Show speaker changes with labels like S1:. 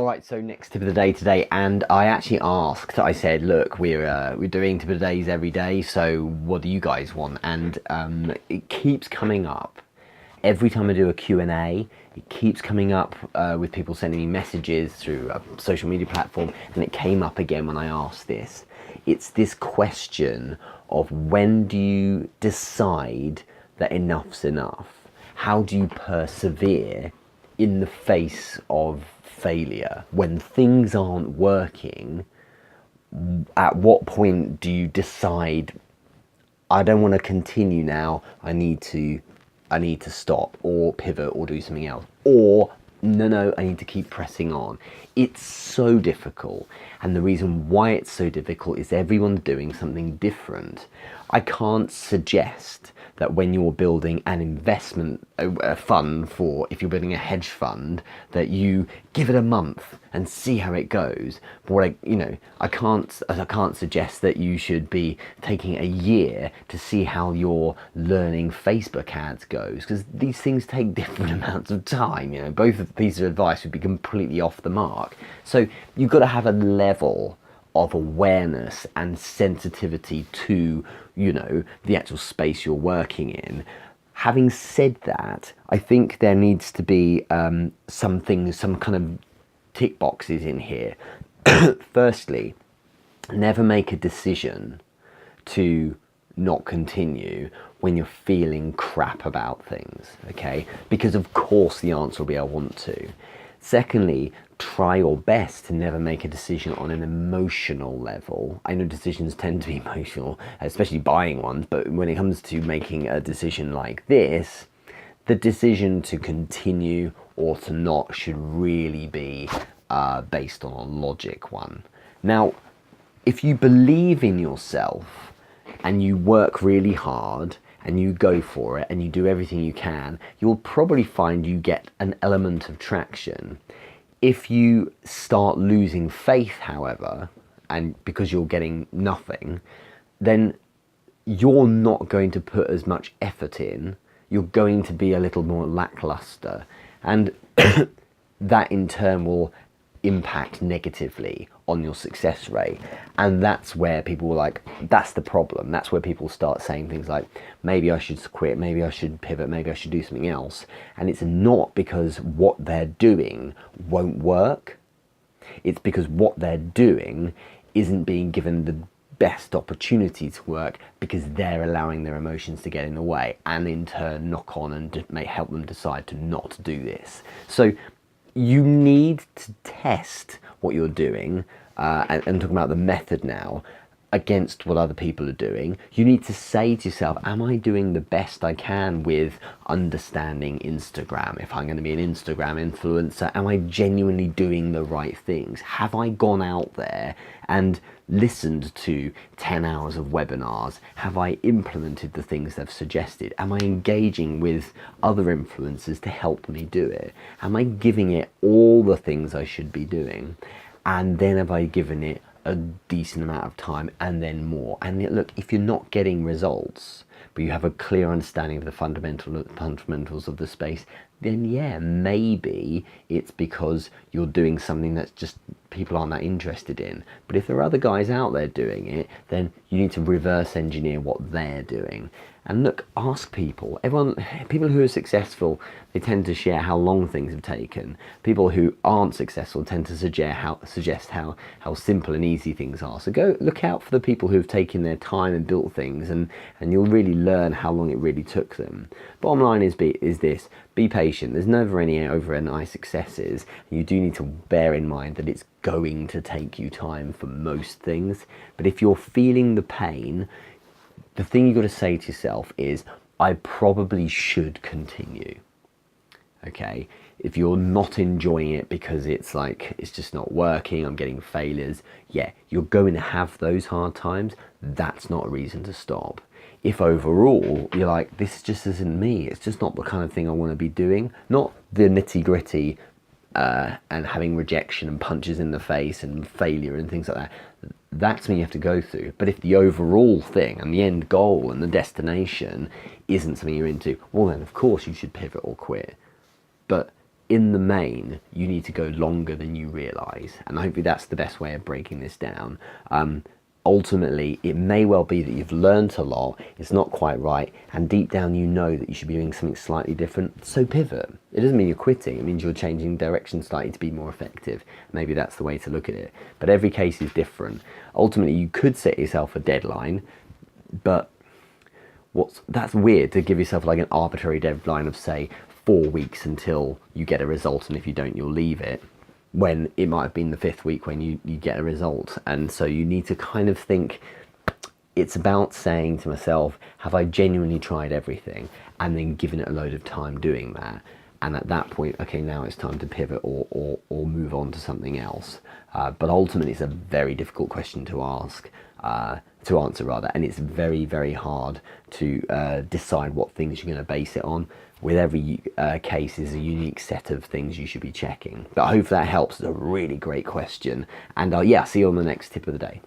S1: All right, so next tip of the day today, and I actually asked, I said, look, we're doing tip of the days every day, so what do you guys want? And it keeps coming up. Every time I do a Q&A, it keeps coming up with people sending me messages through a social media platform, and it came up again when I asked this. It's this question of, when do you decide that enough's enough? How do you persevere in the face of failure? When things aren't working, at what point do you decide, I don't want to continue now, I need to stop or pivot or do something else? Or no, I need to keep pressing on. It's so difficult, and the reason why it's so difficult is everyone's doing something different. I can't suggest that when you're building an investment fund, for if you're building a hedge fund, that you give it a month and see how it goes. But what I can't suggest that you should be taking a year to see how your learning Facebook ads goes, because these things take different amounts of time. Both of pieces of advice would be completely off the mark. So you've got to have a level of awareness and sensitivity to, the actual space you're working in. Having said that, I think there needs to be some kind of tick boxes in here. Firstly, never make a decision to not continue when you're feeling crap about things, okay? Because of course the answer will be, I want to. Secondly, try your best to never make a decision on an emotional level. I know decisions tend to be emotional, especially buying ones, but when it comes to making a decision like this, the decision to continue or to not should really be based on a logic one. Now, if you believe in yourself and you work really hard and you go for it and you do everything you can, you'll probably find you get an element of traction. If you start losing faith, however, and because you're getting nothing, then you're not going to put as much effort in. You're going to be a little more lackluster, and that in turn will impact negatively on your success rate. And that's where people that's the problem. That's where people start saying things like, maybe I should quit, maybe I should pivot, maybe I should do something else. And it's not because what they're doing won't work. It's because what they're doing isn't being given the best opportunity to work, because they're allowing their emotions to get in the way, and in turn knock on and may help them decide to not do this. So you need to test what you're doing, and I'm talking about the method now, against what other people are doing. You need to say to yourself, am I doing the best I can with understanding Instagram? If I'm going to be an Instagram influencer, am I genuinely doing the right things? Have I gone out there and listened to 10 hours of webinars? Have I implemented the things they've suggested? Am I engaging with other influencers to help me do it? Am I giving it all the things I should be doing? And then have I given it a decent amount of time, and then more? And look, if you're not getting results, but you have a clear understanding of the fundamentals of the space, then yeah, maybe it's because you're doing something that's just people aren't that interested in. But if there are other guys out there doing it, then you need to reverse engineer what they're doing. And look, ask people. People who are successful, they tend to share how long things have taken. People who aren't successful tend to suggest how simple and easy things are. So go look out for the people who have taken their time and built things, and you'll really learn how long it really took them. Bottom line is this: be patient. There's never any overnight successes. You do need to bear in mind that it's going to take you time for most things. But if you're feeling the pain, the thing you've got to say to yourself is, I probably should continue. Okay? If you're not enjoying it because it's just not working, I'm getting failures, yeah, you're going to have those hard times. That's not a reason to stop. If overall you're like, this just isn't me, it's just not the kind of thing I want to be doing, not the nitty gritty and having rejection and punches in the face and failure and things like that, that's when you have to go through. But if the overall thing and the end goal and the destination isn't something you're into, well then of course you should pivot or quit. But in the main, you need to go longer than you realise. And hopefully that's the best way of breaking this down. Ultimately, it may well be that you've learned a lot, it's not quite right, and deep down you know that you should be doing something slightly different, so pivot. It doesn't mean you're quitting, it means you're changing direction slightly to be more effective. Maybe that's the way to look at it. But every case is different. Ultimately, you could set yourself a deadline, but that's weird to give yourself like an arbitrary deadline of, say, 4 weeks until you get a result, and if you don't, you'll leave it, when it might have been the 5th week when you get a result. And so you need to kind of think, it's about saying to myself, have I genuinely tried everything, and then given it a load of time doing that, and at that point, okay, now it's time to pivot or move on to something else. But ultimately it's a very difficult question to ask, to answer rather, and it's very, very hard to decide what things you're going to base it on. With every case is a unique set of things you should be checking. But I hope that helps. It's a really great question. And yeah, see you on the next tip of the day.